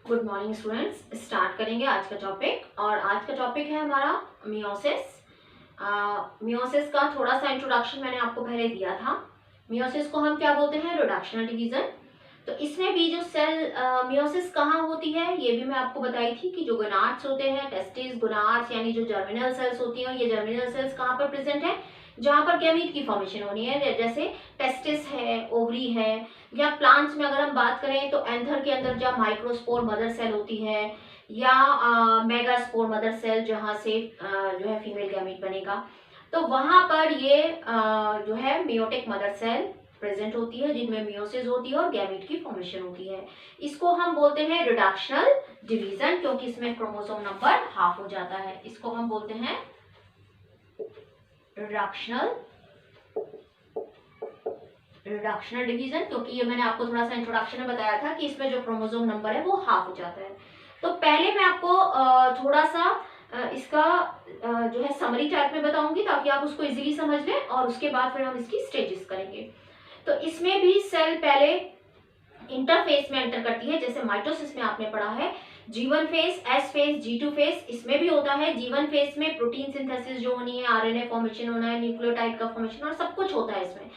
Good morning students. Start करेंगे आज का टॉपिक और आज का टॉपिक है हमारा मियोसिस। मियोसिस का थोड़ा सा इंट्रोडक्शन मैंने आपको पहले दिया था। मियोसिस को हम क्या बोलते हैं? Reductional division. तो इसमें भी जो सेल मियोसिस कहाँ होती है ये भी मैं आपको बताई थी कि जो गोनाड्स होते हैं, टेस्टिस, गोनाड्स यानी जो जर्मिनल सेल्स होती हैं, ये जर्मिनल सेल्स कहाँ पर प्रेजेंट है? जहाँ पर गैमीट की फॉर्मेशन होनी है, जैसे टेस्टिस है, ओवरी है, या प्लांट्स में अगर हम बात करें तो एंथर के अंदर जहाँ माइक्रोस्पोर मदर सेल होती है, या मेगास्पोर मदर सेल जहाँ से जो है फीमेल गैमीट बनेगा, तो वहां पर ये जो है मियोटिक मदर सेल प्रेजेंट होती है जिनमें मियोसिस होती है और गैमीट की फॉर्मेशन होती है। इसको हम बोलते हैं रिडक्शनल डिवीजन, क्योंकि इसमें क्रोमोसोम नंबर हाफ हो जाता है। इसको हम बोलते हैं रिडक्शनल डिवीजन, क्योंकि ये मैंने आपको थोड़ा सा इंट्रोडक्शन में बताया था कि इसमें जो क्रोमोसोम नंबर है वो हाफ हो जाता है। तो पहले मैं आपको थोड़ा सा इसका जो है समरी टाइप में बताऊंगी ताकि आप उसको इजीली समझ लें, और उसके बाद फिर हम इसकी स्टेजेस करेंगे। तो इसमें भी सेल पहले इंटरफेस में एंटर करती है, जैसे माइटोसिस में आपने पढ़ा है G1 phase, S phase, G2 phase. इसमें भी होता है G1 फेज में प्रोटीन सिंथेसिस जो होनी है, आरएनए फॉर्मेशन होना है, न्यूक्लियोटाइड का फॉर्मेशन और सब कुछ होता है इसमें।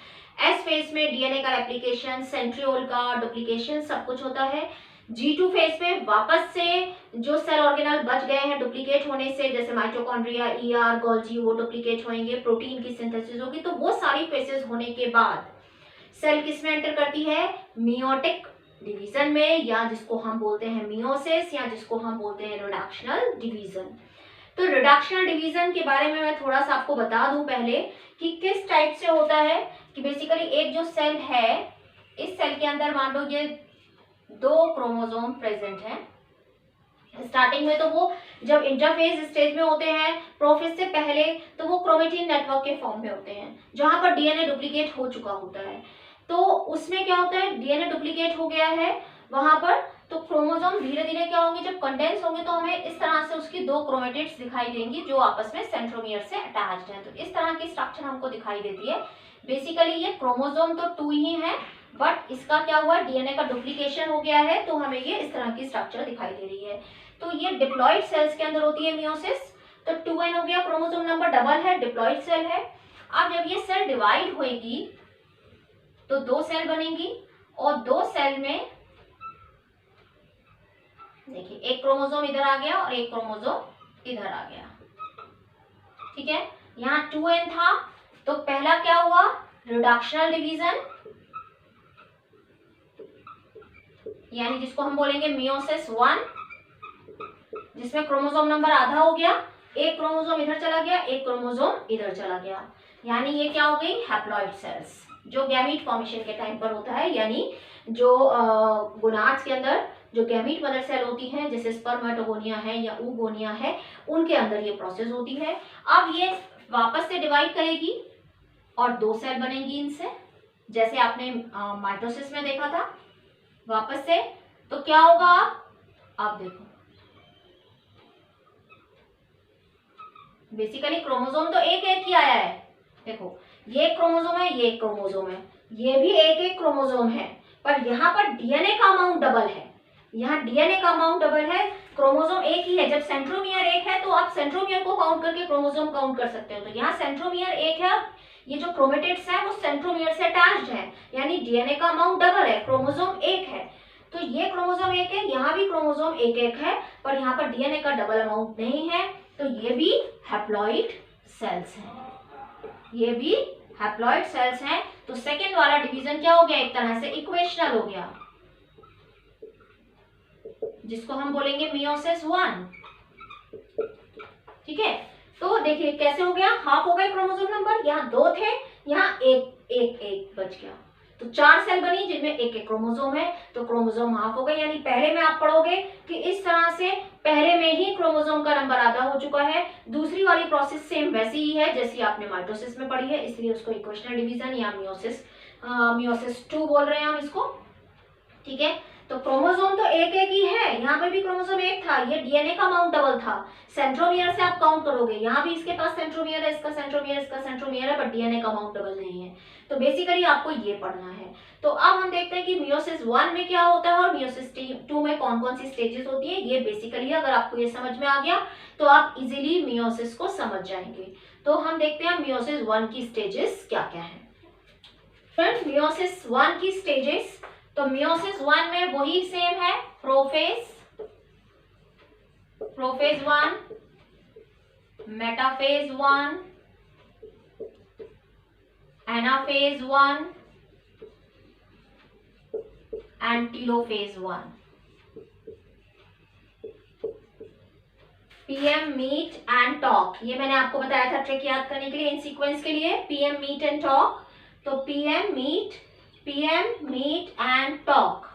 S फेज में डीएनए का रेप्लिकेशन, सेंट्रियोल का डुप्लीकेशन सब कुछ होता है। G2 फेज में वापस से जो सेल ऑर्गेनल बच गए हैं डुप्लीकेट होने से, जैसे माइटोकॉन्ड्रिया, ईआर, गोल्जी, वो डुप्लीकेट होंगे, प्रोटीन की सिंथेसिस होगी। तो वो सारी फेजेस होने के बाद सेल किस में एंटर करती है? मियोटिक डिवीजन में, या जिसको हम बोलते हैं मियोसिस, या जिसको हम बोलते हैं रिडक्शनल डिवीजन। तो रिडक्शनल डिवीजन के बारे में मैं थोड़ा सा आपको बता दूं पहले कि किस टाइप से होता है। कि बेसिकली एक जो सेल है, इस सेल के अंदर मान लो ये 2 क्रोमोसोम प्रेजेंट है। स्टार्टिंग में तो वो जब इंटरफेज स्टेज में होते हैं, प्रोफेज से पहले, तो वो क्रोमेटिन नेटवर्क के फॉर्म में होते हैं जहां पर डीएनए डुप्लीकेट हो चुका होता है। तो उसमें क्या होता है, डीएनए डुप्लीकेट हो गया है वहां पर, तो क्रोमोसोम धीरे धीरे क्या होंगे, जब कंडेंस होंगे तो हमें इस तरह से उसकी 2 क्रोमेटिड्स दिखाई देंगी जो आपस में सेंट्रोमियर से अटैच्ड हैं। तो इस तरह की स्ट्रक्चर हमको दिखाई देती है। बेसिकली ये क्रोमोसोम तो 2 ही है, बट इसका क्या हुआ, डीएनए का डुप्लीकेशन हो गया है, तो हमें ये इस तरह की स्ट्रक्चर दिखाई दे रही है। तो ये डिप्लॉइड सेल्स के अंदर होती है मियोसिस। तो 2n हो गया, क्रोमोसोम नंबर डबल है, डिप्लॉइड सेल है। अब जब ये सेल डिवाइड होएगी तो 2 सेल बनेंगी, और 2 सेल में देखिए एक क्रोमोसोम इधर आ गया और एक क्रोमोसोम इधर आ गया। ठीक है, यहाँ 2n था, तो पहला क्या हुआ, रिडक्शनल डिवीजन, यानी जिसको हम बोलेंगे मियोसिस 1, जिसमें क्रोमोसोम नंबर आधा हो गया, एक क्रोमोसोम इधर चला गया, एक क्रोमोसोम इधर चला गया। यानी ये क्या हो गई, हैप्लॉइड सेल्स, जो गैमीट फॉर्मेशन के टाइम पर होता है। यानी जो गोनाड्स के अंदर जो गैमीट मदर सेल होती है, जैसे स्पर्मेटोगोनिया है या oogonia है, उनके अंदर ये प्रोसेस होती है। अब ये वापस से डिवाइड करेगी और 2 सेल बनेंगी इनसे, जैसे आपने माइटोसिस में देखा था वापस से। तो क्या होगा, आप देखो बेसिकली क्रोमोसोम तो एक एक ही आया है। देखो ये एक क्रोमोसोम है, ये एक क्रोमोसोम है, ये भी एक एक क्रोमोसोम है, पर यहाँ पर डीएनए का अमाउंट डबल है। यहाँ डीएनए का अमाउंट डबल है, क्रोमोसोम एक ही है। जब सेंट्रोमियर एक है तो आप सेंट्रोमियर को काउंट करके क्रोमोसोम काउंट कर सकते हो। तो यहाँ सेंट्रोमियर एक है, ये जो क्रोमेटिड्स है वो सेंट्रोमियर से अटैच्ड है, यानी डीएनए का अमाउंट डबल है, क्रोमोसोम एक है। तो ये क्रोमोसोम एक है, यहाँ भी क्रोमोसोम एक एक है, पर यहाँ पर डीएनए का डबल अमाउंट नहीं है। तो ये भी हैप्लॉइड सेल्स हैं, ये भी हैप्लॉइड सेल्स हैं। तो सेकेंड वाला डिवीजन क्या हो गया, एक तरह से इक्वेशनल हो गया, जिसको हम बोलेंगे मियोसिस 1। ठीक है, तो देखिए कैसे हो गया, हाफ हो गए क्रोमोसोम नंबर, यहाँ 2 थे, यहाँ एक बच गया। तो 4 सेल बनी जिनमें एक एक क्रोमोसोम है, तो क्रोमोसोम हाफ हो गए। यानी पहले में आप पढ़ोगे कि इस तरह से पहले में ही क्रोमोसोम का नंबर आधा हो चुका है। दूसरी वाली प्रोसेस सेम वैसी ही है जैसी आपने माइटोसिस में पढ़ी है, इसलिए उसको इक्वेशनल डिवीजन या मियोसिस 2 बोल रहे हैं हम इसको। ठीक है, तो क्रोमोसोम तो एक एक ही है, है, यहाँ पे भी क्रोमोसोम 1 था, ये डीएनए का अमाउंट डबल था। सेंट्रोमियर से आप काउंट करोगे, यहाँ भी इसके पास सेंट्रोमियर है, इसका सेंट्रोमियर, इसका सेंट्रोमियर है, बट डीएनए का अमाउंट डबल नहीं है। तो बेसिकली आपको ये पढ़ना है। तो अब हम देखते हैं कि मियोसिस 1 में क्या होता है और मियोसिस 2 में कौन कौन सी स्टेजेस होती है। ये बेसिकली अगर आपको ये समझ में आ गया तो आप इजीली मियोसिस को समझ जाएंगे। तो हम देखते हैं मियोसिस 1 की स्टेजेस क्या क्या है। फ्रेंड, मियोसिस 1 की स्टेजेस, तो मियोसिस 1 में वही सेम है, prophase 1, metaphase 1, anaphase 1 and telophase 1। PM, meet and talk, ये मैंने आपको बताया था ट्रिक याद करने के लिए इन सीक्वेंस के लिए, पीएम, मीट एंड टॉक। तो PM, meet and talk,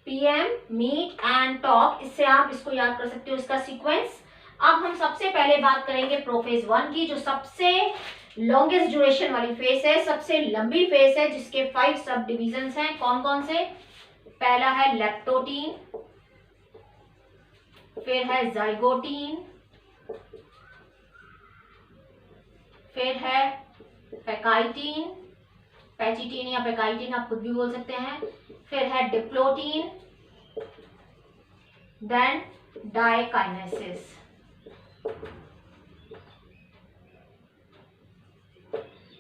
PM, meet and talk, इससे आप इसको याद कर सकते हो इसका सीक्वेंस। अब हम सबसे पहले बात करेंगे प्रोफेज 1 की, जो सबसे लॉन्गेस्ट ड्यूरेशन वाली फेज है, सबसे लंबी फेज है, जिसके 5 सब डिविजन्स हैं। कौन कौन से? पहला है लेप्टोटीन, फिर है जाइगोटीन, फिर है पैकाइटीन, पैचिटीन या पैकाइटीन आप खुद भी बोल सकते हैं, फिर है डिप्लोटीन, देन डाइकाइनेसिस।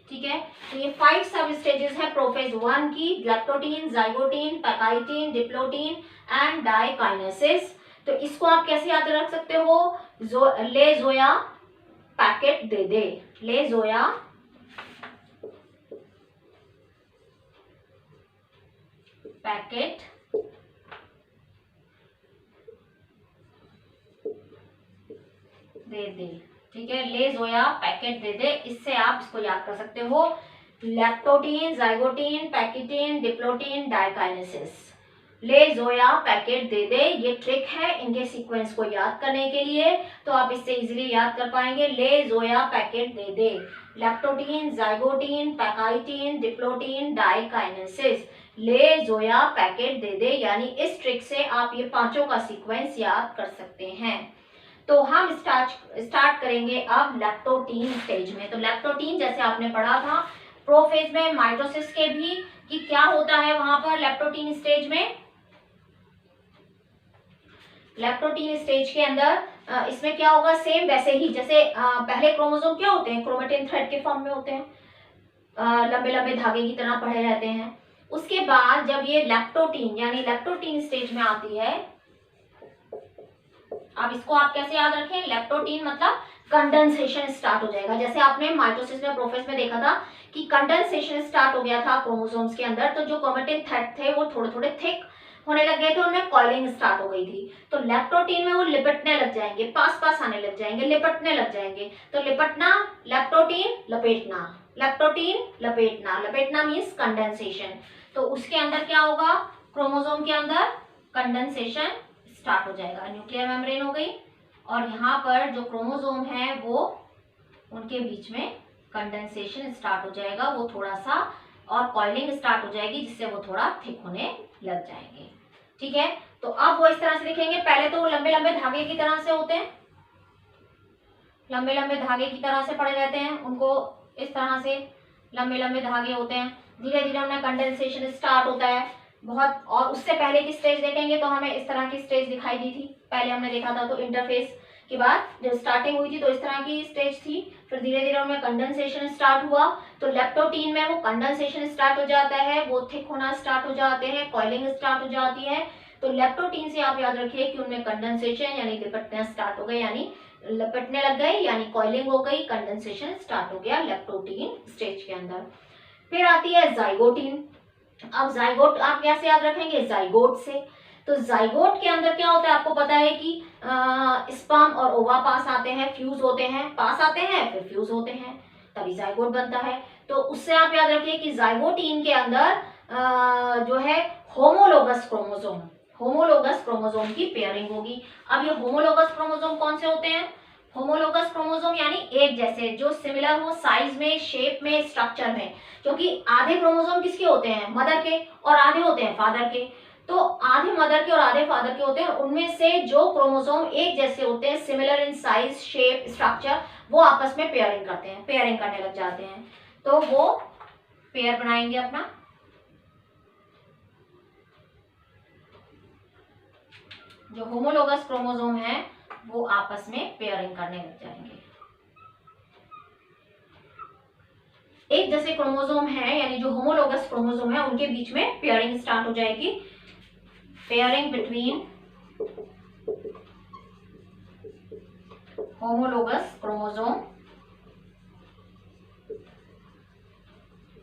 ठीक है, तो ये 5 सब स्टेजेस है प्रोफेज 1 की, leptotene, zygotene, pachytene, diplotene and diakinesis. तो इसको आप कैसे याद रख सकते हो? ले जोया पैकेट दे दे, ले जोया पैकेट दे दे। ठीक है, ले जोया पैकेट दे दे, इससे आप इसको याद कर सकते हो, लैक्टोटीन, जाइगोटीन, पैकेटीन, डिप्लोटीन, डाइकाइनेसिस। ले जोया पैकेट दे दे, ये ट्रिक है इनके सीक्वेंस को याद करने के लिए, तो आप इससे इजीली याद कर पाएंगे। ले जोया पैकेट दे दे, लैक्टोटीन, जाइगोटीन, पैकाइटीन, डिप्लोटीन, डाइकाइनेसिस, ले जोया पैकेट दे दे, यानी इस ट्रिक से आप ये पांचों का सीक्वेंस याद कर सकते हैं। तो हम स्टार्ट करेंगे अब लैक्टोटीन स्टेज में। तो लैक्टोटीन जैसे आपने पढ़ा था प्रोफेज में माइटोसिस के भी, कि क्या होता है वहां पर लैक्टोटीन स्टेज में। लैक्टोटीन स्टेज के अंदर इसमें क्या होगा, सेम वैसे ही जैसे पहले क्रोमोसोम क्या होते हैं, क्रोमेटिन थ्रेड के फॉर्म में होते हैं, लंबे लंबे धागे की तरह पड़े रहते हैं। उसके बाद जब ये लैक्टोटीन यानी लैक्टोटीन स्टेज में आती है, अब इसको आप कैसे याद रखें, लैक्टोटीन मतलब कंडेंसेशन स्टार्ट हो जाएगा। जैसे आपने माइटोसिस में प्रोफेज में देखा था कि कंडेंसेशन स्टार्ट हो गया था क्रोमोसोम्स के अंदर, तो जो क्रोमेटिन थ्रेड थे वो थोड़े थोड़े थिक होने लग गए थे, उनमें कॉइलिंग स्टार्ट हो गई थी। तो लैक्टोटीन में वो लिपटने लग जाएंगे, पास पास आने लग जाएंगे, लिपटने लग जाएंगे। तो लिपटना, लैक्टोटीन, लपेटना, लैक्टोटीन, लपेटना, लपेटना मीन्स कंडेंसेशन। तो उसके अंदर क्या होगा, क्रोमोसोम के अंदर कंडेंसेशन स्टार्ट हो जाएगा, न्यूक्लियर मेम्ब्रेन हो गई, और यहाँ पर जो क्रोमोसोम है वो उनके बीच में कंडेंसेशन स्टार्ट हो जाएगा, वो थोड़ा सा, और कॉइलिंग स्टार्ट हो जाएगी, जिससे वो थोड़ा थिक होने लग जाएंगे। ठीक है, तो अब वो इस तरह से दिखेंगे। पहले तो वो लंबे लंबे धागे की तरह से होते हैं, लंबे लंबे धागे की तरह से पड़े रहते हैं, उनको इस तरह से लंबे लंबे धागे होते हैं। धीरे धीरे उनमें कंडेंसेशन स्टार्ट होता है बहुत, और उससे पहले की स्टेज देखेंगे तो हमें इस तरह की स्टेज दिखाई दी थी, पहले हमने देखा था। तो इंटरफेस के बाद जब स्टार्टिंग हुई थी तो इस तरह की स्टेज थी, फिर धीरे धीरे उनमें कंडेंसेशन स्टार्ट हुआ। तो लैक्टोटीन में वो कंडेंसेशन स्टार्ट हो जाता है, वो थिक होना स्टार्ट हो जाते हैं, कॉइलिंग स्टार्ट हो जाती है। तो लैक्टोटीन से आप याद रखिए कि उनमें कंडेंसेशन यानी लिपटना स्टार्ट हो गए, यानी लपटने लग गए, यानी कॉइलिंग हो गई, कंडेंसेशन स्टार्ट हो गया लैक्टोटीन स्टेज के अंदर। फिर आती है जाइगोटीन। अब जाइगोट आप कैसे याद रखेंगे, जाइगोट से। तो जाइगोट के अंदर क्या होता है, आपको पता है कि स्पर्म और ओवा पास आते हैं, फ्यूज होते हैं, पास आते हैं फिर फ्यूज होते हैं, तभी जाइगोट बनता है। तो उससे आप याद रखिए कि जाइगोटीन के अंदर जो है होमोलोगस क्रोमोसोम, होमोलोगस क्रोमोसोम की पेयरिंग होगी। अब ये होमोलोगस क्रोमोसोम कौन से होते हैं, होमोलोगस क्रोमोसोम यानी एक जैसे, जो सिमिलर हो साइज में, शेप में, स्ट्रक्चर में, क्योंकि आधे क्रोमोसोम किसके होते हैं, मदर के, और आधे होते हैं फादर के। तो आधे मदर के और आधे फादर के होते हैं, और उनमें से जो क्रोमोसोम एक जैसे होते हैं, similar in size, shape, structure, वो आपस में पेयरिंग करते हैं, पेयरिंग करने लग जाते हैं। तो वो पेयर बनाएंगे अपना। जो होमोलोगस क्रोमोसोम है वो आपस में पेयरिंग करने लग जाएंगे। एक जैसे क्रोमोसोम है यानी जो होमोलोगस क्रोमोसोम है उनके बीच में पेयरिंग स्टार्ट हो जाएगी। Pairing between homologous chromosome.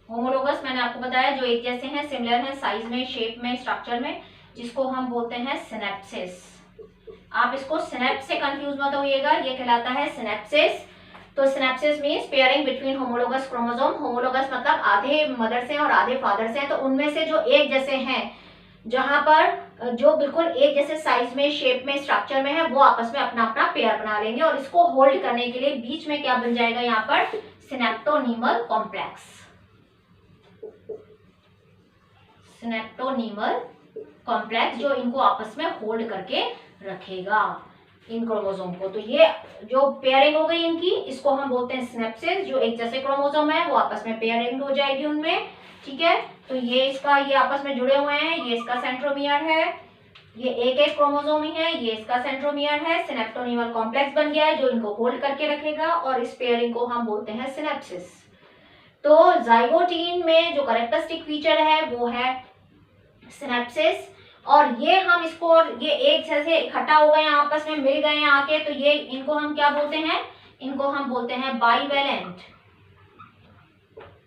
Homologous मैंने आपको बताया जो एक जैसे हैं, सिमिलर हैं साइज में, शेप में, स्ट्रक्चर में, जिसको हम बोलते हैं सिनेप्सिस। आप इसको सिनेप्स से कंफ्यूज मत होइएगा, ये कहलाता है सिनेप्सिस। तो synapses means pairing between homologous chromosome. Homologous मतलब आधे मदर से और आधे फादर से हैं, तो उनमें से जो एक जैसे हैं, जहां पर जो बिल्कुल एक जैसे साइज में, शेप में, स्ट्रक्चर में है, वो आपस में अपना अपना पेयर बना लेंगे, और इसको होल्ड करने के लिए बीच में क्या बन जाएगा यहाँ पर, सिनेप्टोनीमल कॉम्प्लेक्स। सिनेप्टोनीमल कॉम्प्लेक्स जो इनको आपस में होल्ड करके रखेगा, इन क्रोमोसोम को। तो ये जो पेयरिंग हो गई इनकी, इसको हम बोलते हैं सिनेप्सिस। जो एक जैसे क्रोमोसोम है वो आपस में पेयरिंग हो जाएगी उनमें, ठीक है। तो ये इसका, ये आपस में जुड़े हुए हैं, ये इसका सेंट्रोमियर है, ये एक एक क्रोमोसोम ही है, ये इसका सेंट्रोमियर है, सिनेप्टोनीमल कॉम्प्लेक्स बन गया है जो इनको होल्ड करके रखेगा, और इस पेयरिंग को हम बोलते हैं सिनेप्सिस। तो जाइगोटीन में जो कैरेक्टरिस्टिक फीचर है वो है सिनेप्सिस, और ये हम इसको, ये एक जैसे इकट्ठा हो गए हैं, आपस में मिल गए हैं आके, तो ये इनको हम क्या बोलते हैं, इनको हम बोलते हैं बाइवेलेंट।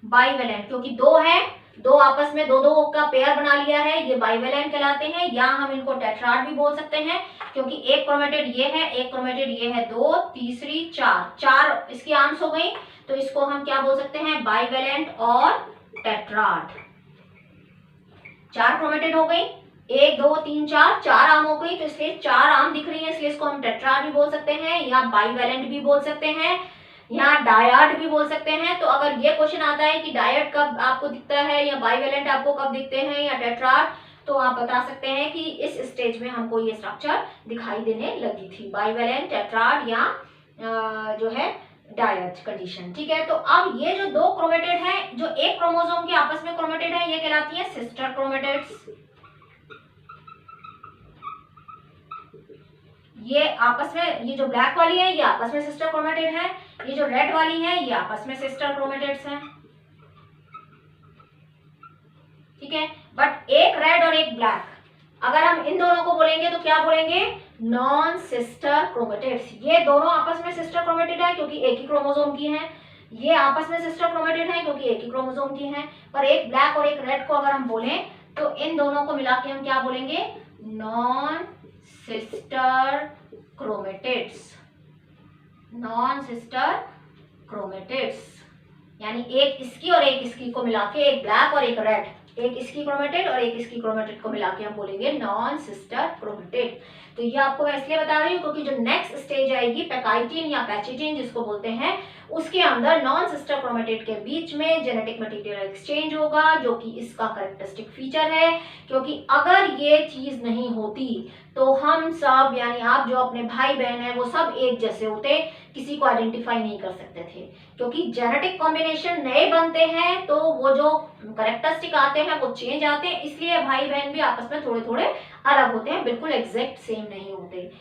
बाइवेलेंट क्योंकि दो है, दो आपस में दो दो का पेयर बना लिया है, ये बाइवेलेंट कहलाते हैं। या हम इनको टेट्राड भी बोल सकते हैं, क्योंकि एक क्रोमेटिड ये है, एक क्रोमेटिड ये है, दो, तीसरी चार, चार इसकी आर्म्स हो गई, तो इसको हम क्या बोल सकते हैं, बाइवेलेंट और टेट्राड। चार क्रोमेटिड हो गई, एक, दो, तीन, चार, चार आर्म हो गई, तो इसलिए चार आर्म दिख रही है, इसलिए इसको हम टेट्राड भी बोल सकते हैं, या बाइवेलेंट भी बोल सकते हैं, या डायड भी बोल सकते हैं। तो अगर ये क्वेश्चन आता है कि डायड कब आपको दिखता है, या बाइवेलेंट आपको कब दिखते हैं, या टेट्राड, तो आप बता सकते हैं कि इस स्टेज में हमको ये स्ट्रक्चर दिखाई देने लगी थी, बाइवेलेंट, टेट्राड, या जो है डायड कंडीशन, ठीक है। तो अब ये जो दो क्रोमेटिड हैं, जो एक क्रोमोसोम के आपस में क्रोमेटिड है, ये कहलाती है सिस्टर क्रोमेटिड्स। ये आपस में, ये जो ब्लैक वाली है ये आपस में सिस्टर क्रोमेटिड है, ये जो रेड वाली है ये आपस में सिस्टर क्रोमेटिड्स हैं, ठीक है। बट एक रेड और एक ब्लैक, अगर हम इन दोनों को बोलेंगे तो क्या बोलेंगे, नॉन सिस्टर क्रोमेटिड्स। ये दोनों आपस में सिस्टर क्रोमेटिड है क्योंकि एक ही क्रोमोसोम की हैं, ये आपस में सिस्टर क्रोमेटिड है क्योंकि एक ही क्रोमोसोम की हैं। पर एक ब्लैक और एक रेड को अगर हम बोलें तो इन दोनों को मिला के हम क्या बोलेंगे, non sister chromatids. Non sister chromatids यानी एक इसकी और एक इसकी को मिला के, एक ब्लैक और एक रेड, एक इसकी क्रोमेटिड और एक इसकी क्रोमेटिड को मिला के हम बोलेंगे नॉन सिस्टर क्रोमेटिड। तो ये आपको मैं इसलिए बता रही हूँ क्योंकि जो नेक्स्ट स्टेज आएगी पैकाइटिन या पैचिटिन जिसको बोलते हैं, उसके अंदर नॉन सिस्टर क्रोमेटिड के बीच में जेनेटिक मटेरियल एक्सचेंज होगा, जो कि इसका कैरेक्टरिस्टिक फीचर है। क्योंकि अगर ये चीज नहीं होती तो हम सब, यानी आप जो अपने भाई बहन है वो सब एक जैसे होते, किसी को आइडेंटिफाई नहीं कर सकते थे। क्योंकि जेनेटिक कॉम्बिनेशन नए बनते हैं तो वो जो कैरेक्टरिस्टिक आते हैं वो चेंज आते हैं, इसलिए भाई बहन भी आपस में थोड़े थोड़े अलग होते हैं, बिल्कुल एग्जैक्ट सेम नहीं होते।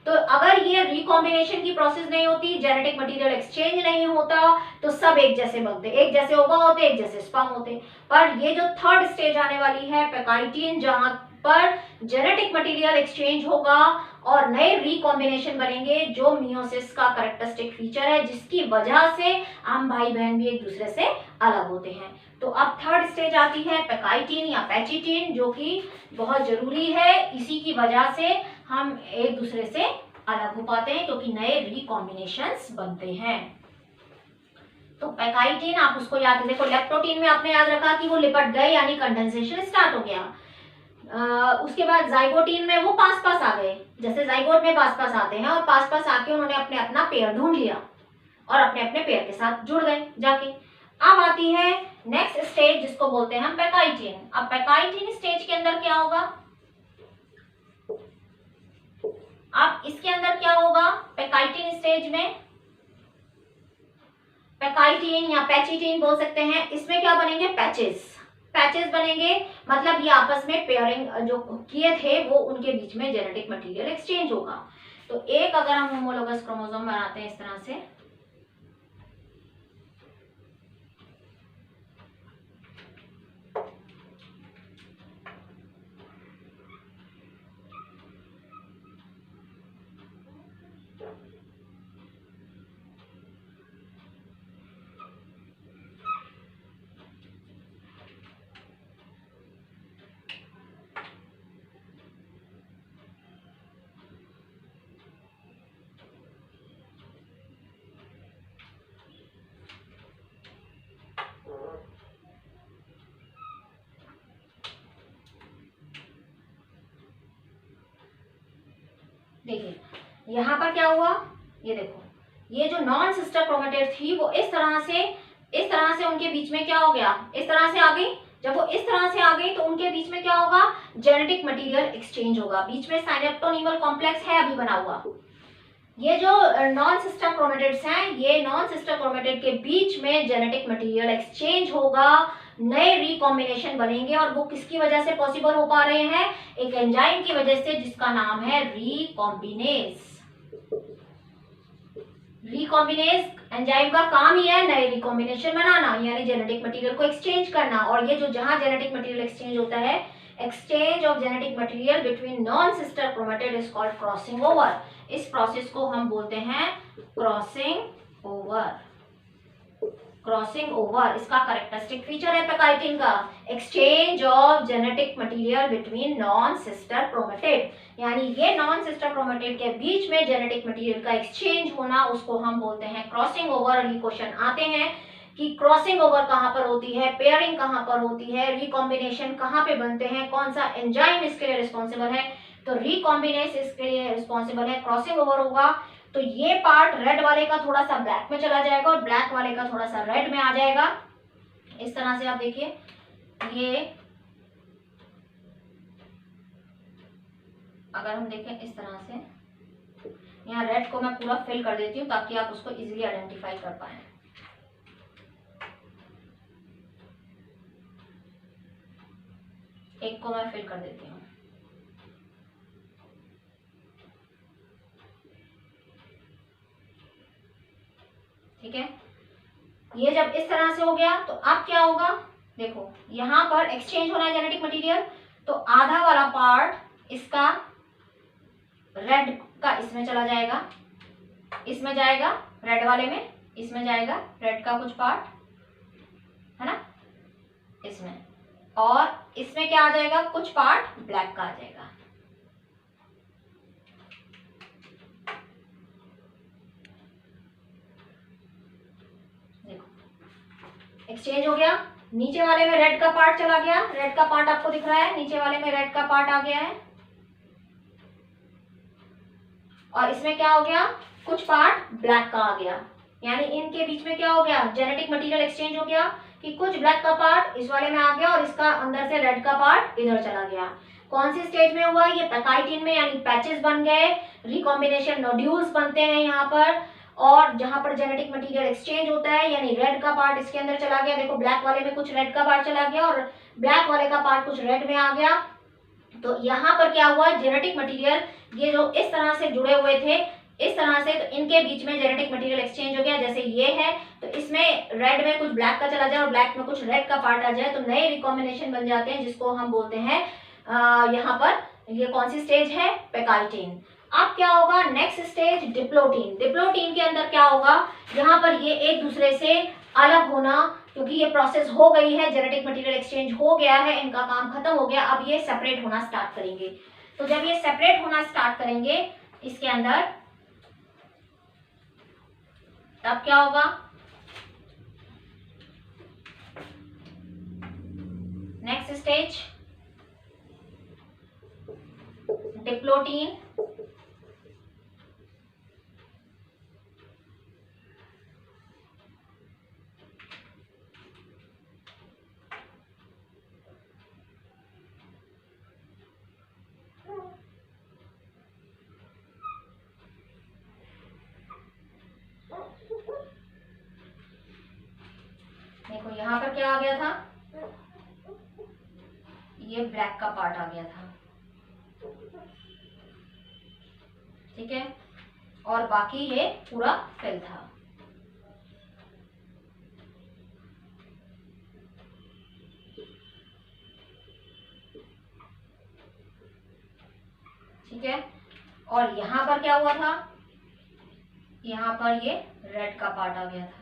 तो अगर ये रिकॉम्बिनेशन की प्रोसेस नहीं होती, जेनेटिक मटेरियल एक्सचेंज नहीं होता, तो सब एक जैसे बनते, एक जैसे ओवा होते, एक जैसे स्पर्म होते। पर ये जो थर्ड स्टेज आने वाली है पैकाइटिन, जहां पर जेनेटिक मटेरियल एक्सचेंज होगा और नए रिकॉम्बिनेशन बनेंगे, जो मियोसिस का कैरेक्टरिस्टिक फीचर है, जिसकी वजह से हम भाई बहन भी एक दूसरे से अलग होते हैं। तो अब थर्ड स्टेज आती है पैकाइटिन या पैचिटिन, जो कि बहुत जरूरी है, इसी की वजह से हम एक दूसरे से अलग हो पाते हैं क्योंकि नए रिकॉम्बिनेशंस बनते हैं। तो पैकाइटिन आप उसको याद, देखो लेप्टोटीन में आपने याद रखा कि वो लिपट गए यानी कंडेंसेशन स्टार्ट हो गया। उसके बाद जाइगोटीन में वो पास पास आ गए, जैसे जाइगोट में पास पास आते हैं, और पास पास आके उन्होंने अपने अपना पेयर ढूंढ लिया और अपने अपने पेयर के साथ जुड़ गए जाके। अब आती है नेक्स्ट स्टेज जिसको बोलते हैं हम पैकाइटिन। अब पैकाइटिन स्टेज के अंदर क्या होगा, पैकाइटिन स्टेज में, पैकाइटिन या पैचिटिन बोल सकते हैं, इसमें क्या बनेंगे, पैचेस, पैचेस बनेंगे, मतलब ये आपस में पेयरिंग जो किए थे वो उनके बीच में जेनेटिक मटेरियल एक्सचेंज होगा। तो एक अगर हम होमोलोगस क्रोमोसोम बनाते हैं इस तरह से, देखिए यहाँ पर क्या हुआ, ये देखो, ये जो नॉन सिस्टर क्रोमेटिड थी वो इस तरह से उनके बीच में क्या हो गया, इस तरह से आ गई। जब वो इस तरह से आ गई तो उनके बीच में क्या होगा, जेनेटिक मटेरियल एक्सचेंज होगा। बीच में साइनेप्टोनीमल कॉम्प्लेक्स है अभी बना हुआ। ये जो नॉन सिस्टर क्रोमेटिड्स हैं, ये नॉन सिस्टर क्रोमेटिड के बीच में जेनेटिक मटेरियल एक्सचेंज होगा, नए रिकॉम्बिनेशन बनेंगे, और वो किसकी वजह से पॉसिबल हो पा रहे हैं, एक एंजाइम की वजह से जिसका नाम है रिकॉम्बिनेज। रिकॉम्बिनेज एंजाइम का काम ही है नए रिकॉम्बिनेशन बनाना, यानी जेनेटिक मटेरियल को एक्सचेंज करना। और ये जो जहां जेनेटिक मटेरियल एक्सचेंज होता है, exchange of genetic material between non sister chromatid is called crossing over. इस प्रोसेस को हम बोलते हैं क्रॉसिंग ओवर। क्रॉसिंग ओवर इसका कैरेक्टरिस्टिक फीचर है पैकाइटिन का, exchange of genetic material between non sister chromatid, यानी ये नॉन सिस्टर क्रोमेटिड के बीच में जेनेटिक मटेरियल का एक्सचेंज होना, उसको हम बोलते हैं क्रॉसिंग ओवर। ये क्वेश्चन आते हैं कि क्रॉसिंग ओवर कहाँ पर होती है, पेयरिंग कहाँ पर होती है, रिकॉम्बिनेशन कहाँ पे बनते हैं, कौन सा एंजाइम इसके लिए रिस्पॉन्सिबल है। तो रिकॉम्बिनेस इसके लिए रिस्पॉन्सिबल है, क्रॉसिंग ओवर होगा। तो ये पार्ट रेड वाले का थोड़ा सा ब्लैक में चला जाएगा और ब्लैक वाले का थोड़ा सा रेड में आ जाएगा। इस तरह से आप देखिए, ये अगर हम देखें इस तरह से, यहाँ रेड को मैं पूरा फिल कर देती हूँ ताकि आप उसको इजीली आइडेंटिफाई कर पाए। एक को मैं फिल कर देती हूँ। ठीक है, ये जब इस तरह से हो गया तो अब क्या होगा, देखो यहाँ पर एक्सचेंज होना है जेनेटिक मटेरियल, तो आधा वाला पार्ट इसका रेड का इसमें चला जाएगा, इसमें जाएगा रेड वाले में, इसमें जाएगा रेड का कुछ पार्ट, है ना, इसमें, और इसमें क्या आ जाएगा, कुछ पार्ट ब्लैक का आ जाएगा। एक्सचेंज हो गया, नीचे वाले में रेड का पार्ट चला गया, रेड का पार्ट आपको दिख रहा है, नीचे वाले में रेड का पार्ट आ गया है, और इसमें क्या हो गया, कुछ पार्ट ब्लैक का आ गया। यानी इनके बीच में क्या हो गया, जेनेटिक मटेरियल एक्सचेंज हो गया कि कुछ ब्लैक का पार्ट इस वाले में आ गया और इसका अंदर से रेड का पार्ट इधर चला गया। कौन सी स्टेज में हुआ, ये पैकाइटिन में, यानी पैचेस बन गए, रिकॉम्बिनेशन नोड्यूल्स बनते हैं यहाँ पर, और जहां पर जेनेटिक मटेरियल एक्सचेंज होता है, यानी रेड का पार्ट इसके अंदर चला गया, देखो ब्लैक वाले में कुछ रेड का पार्ट चला गया और ब्लैक वाले का पार्ट कुछ रेड में आ गया। तो यहाँ पर क्या हुआ, जेनेटिक मटेरियल ये जो इस तरह से जुड़े हुए थे, इस तरह से, तो इनके बीच में जेनेटिक मटेरियल एक्सचेंज हो गया। जैसे ये है तो इसमें रेड में कुछ ब्लैक का चला जाए और ब्लैक में कुछ रेड का पार्ट आ जाए, तो नए रिकॉम्बिनेशन बन जाते हैं, जिसको हम बोलते हैं यहाँ पर ये कौन सी स्टेज है, पैकाइटिन। अब क्या होगा, नेक्स्ट स्टेज डिप्लोटीन। डिप्लोटीन के अंदर क्या होगा, यहाँ पर ये एक दूसरे से अलग होना, क्योंकि ये प्रोसेस हो गई है, जेनेटिक मटेरियल एक्सचेंज हो गया है, इनका काम खत्म हो गया, अब ये सेपरेट होना स्टार्ट करेंगे। तो जब ये सेपरेट होना स्टार्ट करेंगे इसके अंदर, तब क्या होगा, नेक्स्ट स्टेज डिप्लोटीन। पर क्या आ गया था, ये ब्लैक का पार्ट आ गया था, ठीक है, और बाकी ये पूरा फिल था। ठीक है, और यहां पर क्या हुआ था, यहां पर ये रेड का पार्ट आ गया था।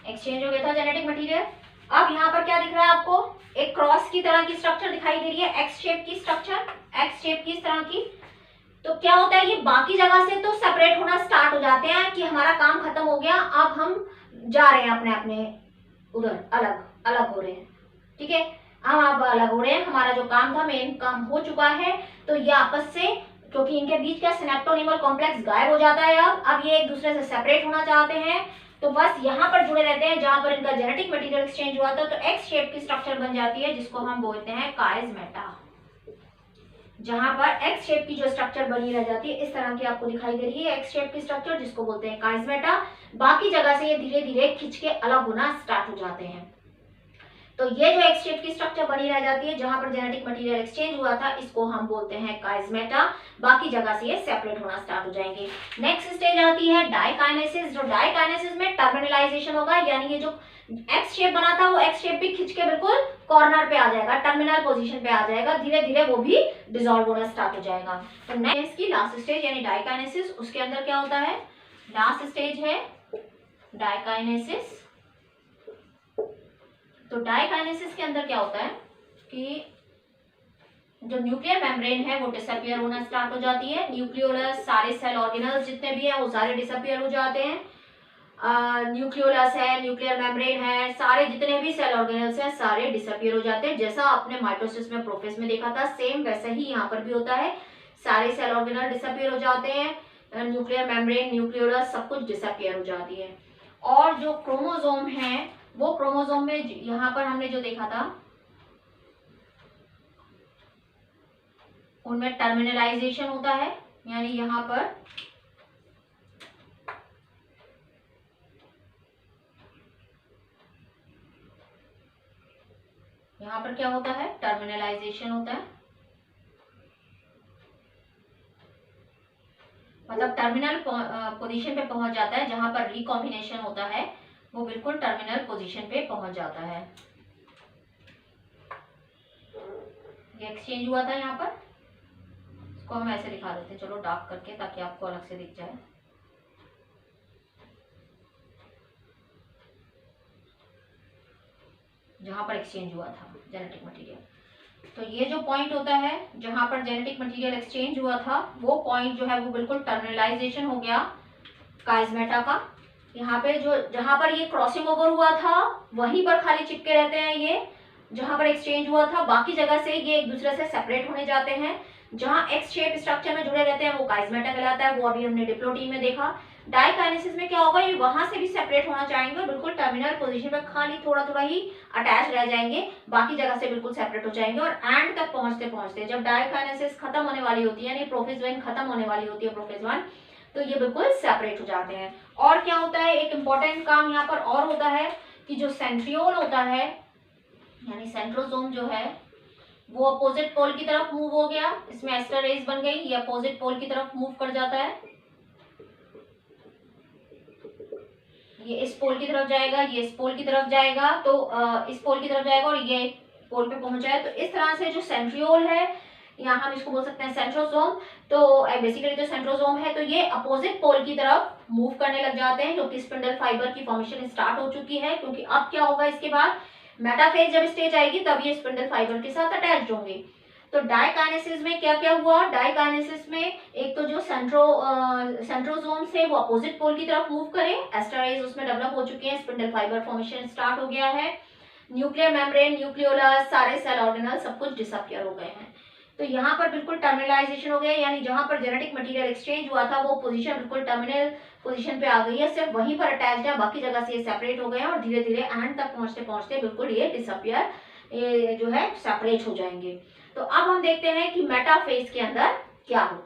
एक्सचेंज हो गया था जेनेटिक मटेरियल। अब यहाँ पर क्या दिख रहा है आपको, एक क्रॉस की तरह की स्ट्रक्चर दिखाई दे रही है, एक्स शेप की स्ट्रक्चर, एक्स शेप की इस तरह की। तो क्या होता है, ये बाकी जगह से तो सेपरेट होना स्टार्ट हो जाते हैं कि हमारा काम खत्म हो गया, अब हम जा रहे हैं अपने अपने उधर, अलग अलग हो रहे हैं। ठीक है, हम अब अलग हो रहे हैं, हमारा जो काम था, मेन काम हो चुका है। तो ये आपस से, क्योंकि इनके बीच का सिनेप्टोनिमल कॉम्प्लेक्स गायब हो जाता है, अब ये एक दूसरे से सेपरेट होना चाहते हैं, तो बस यहाँ पर जुड़े रहते हैं जहां पर इनका जेनेटिक मटेरियल एक्सचेंज हुआ था। तो एक्स शेप की स्ट्रक्चर बन जाती है, जिसको हम बोलते हैं काइजमेटा। जहां पर एक्स शेप की जो स्ट्रक्चर बनी रह जाती है, इस तरह की आपको दिखाई दे रही है एक्स शेप की स्ट्रक्चर, जिसको बोलते हैं काइजमेटा। बाकी जगह से ये धीरे धीरे खिंच के अलग होना स्टार्ट हो जाते हैं। तो ये जो एक्स शेप की स्ट्रक्चर बनी रह जाती है, जहां पर जेनेटिक मटेरियल एक्सचेंज हुआ था, इसको हम बोलते हैं काइजमेटा। बाकी जगह से ये सेपरेट होना स्टार्ट हो जाएंगे। नेक्स्ट स्टेज आती है डाइकाइनेसिस। जो डाइकाइनेसिस में टर्मिनलाइजेशन होगा, यानी ये जो एक्स शेप बना था, वो एक्स शेप भी खिंच के बिल्कुल कॉर्नर पे आ जाएगा, टर्मिनल पोजीशन पे आ जाएगा, धीरे धीरे वो भी डिसॉल्व होना स्टार्ट हो जाएगा। तो नेक्स्ट की लास्ट स्टेज यानी डाइकाइनेसिस, उसके अंदर क्या होता है, लास्ट स्टेज है डाइकाइनेसिस। तो डाइकाइनेसिस के अंदर क्या होता है कि जो न्यूक्लियर मेम्ब्रेन है वो डिसअपियर होना स्टार्ट हो जाती है। न्यूक्लियोलस, सारे सेल ऑर्गेनल्स जितने भी हैं वो सारे डिसअपियर हो जाते हैं। न्यूक्लियोलस है, न्यूक्लियर मेम्ब्रेन है, सारे जितने भी सेल ऑर्गेनल्स हैं सारे डिसअपियर हो जाते हैं। जैसा आपने माइटोसिस में, प्रोफेज में देखा था, सेम वैसे ही यहाँ पर भी होता है, सारे सेल ऑर्गेनल डिसअपियर हो जाते हैं, न्यूक्लियर मेम्ब्रेन, न्यूक्लियोलस सब कुछ डिसअपियर हो जाती है। और जो क्रोमोसोम है, वो क्रोमोसोम में यहाँ पर हमने जो देखा था, उनमें टर्मिनलाइजेशन होता है, यानी यहाँ पर क्या होता है, टर्मिनलाइजेशन होता है, मतलब टर्मिनल पोजीशन पे पहुंच जाता है। जहां पर रिकॉम्बिनेशन होता है वो बिल्कुल टर्मिनल पोजीशन पे पहुंच जाता है। ये एक्सचेंज हुआ था यहाँ पर, इसको हम ऐसे दिखा देते हैं, चलो डार्क करके, ताकि आपको अलग से दिख जाए। जहां पर एक्सचेंज हुआ था जेनेटिक मटेरियल, तो ये जो पॉइंट होता है जहां पर जेनेटिक मटेरियल एक्सचेंज हुआ था, वो पॉइंट जो है वो बिल्कुल टर्मिनलाइजेशन हो गया काइजमेटा का। यहाँ पे जो, जहां पर ये क्रॉसिंग ओवर हुआ था, वहीं पर खाली चिपके रहते हैं ये, जहां पर एक्सचेंज हुआ था। बाकी जगह से ये एक दूसरे से सेपरेट होने जाते हैं। जहां एक्स शेप स्ट्रक्चर में जुड़े रहते हैं वो काइजमेटा कहलाता है, वो अभी हमने डिप्लोटी में देखा। डाइकाइनेसिस में क्या होगा, ये वहां से भी सेपरेट होना चाहेंगे, बिल्कुल टर्मिनल पोजीशन पे खाली थोड़ा थोड़ा ही अटैच रह जाएंगे, बाकी जगह से बिल्कुल सेपरेट हो जाएंगे। और एंड तक पहुंचते पहुंचते जब डाइकाइनेसिस खत्म होने वाली होती है, यानी प्रोफेज 1 खत्म होने वाली होती है, प्रोफेज 1, तो ये बिल्कुल सेपरेट हो जाते हैं। और क्या होता है, एक इंपॉर्टेंट काम यहाँ पर और होता है कि जो सेंट्रियोल होता है, यानी सेंट्रोसोम जो है, वो अपोजिट पोल की तरफ मूव हो गया, इसमें एस्टर रेस बन गई, ये अपोजिट पोल की तरफ मूव कर जाता है, ये इस पोल की तरफ जाएगा, ये इस पोल की तरफ जाएगा, तो इस पोल की तरफ जाएगा और ये पोल पे पहुंच जाए। तो इस तरह से जो सेंट्रियोल है, या हम इसको बोल सकते हैं सेंट्रोसोम, तो बेसिकली जो सेंट्रोसोम है, तो ये अपोजिट पोल की तरफ मूव करने लग जाते हैं, क्योंकि स्पिंडल फाइबर की फॉर्मेशन स्टार्ट हो चुकी है। क्योंकि अब क्या होगा, इसके बाद मेटाफेज जब स्टेज आएगी तब ये स्पिंडल फाइबर के साथ अटैच होंगे। तो डाइकाइनेसिस में क्या क्या हुआ, डाइकाइनेसिस में एक तो जो सेंट्रोसोम से वो अपोजिट पोल की तरफ मूव करें, एस्टर रेस उसमें डेवलप हो चुके हैं, स्पिंडल फाइबर फॉर्मेशन स्टार्ट हो गया है, न्यूक्लियर मेम्ब्रेन, न्यूक्लियोलस, सारे सेल ऑर्गेनल सब कुछ डिसअपियर हो गए हैं। तो यहाँ पर बिल्कुल टर्मिनलाइजेशन हो गया, यानी जहां पर जेनेटिक मटेरियल एक्सचेंज हुआ था वो पोजीशन बिल्कुल टर्मिनल पोजीशन पे आ गई है, सिर्फ वहीं पर अटैच्ड है, बाकी जगह से ये सेपरेट हो गए हैं और धीरे धीरे एंड तक पहुंचते पहुंचते बिल्कुल ये डिसअपियर, ये जो है सेपरेट हो जाएंगे। तो अब हम देखते हैं कि मेटाफेज के अंदर क्या होता है।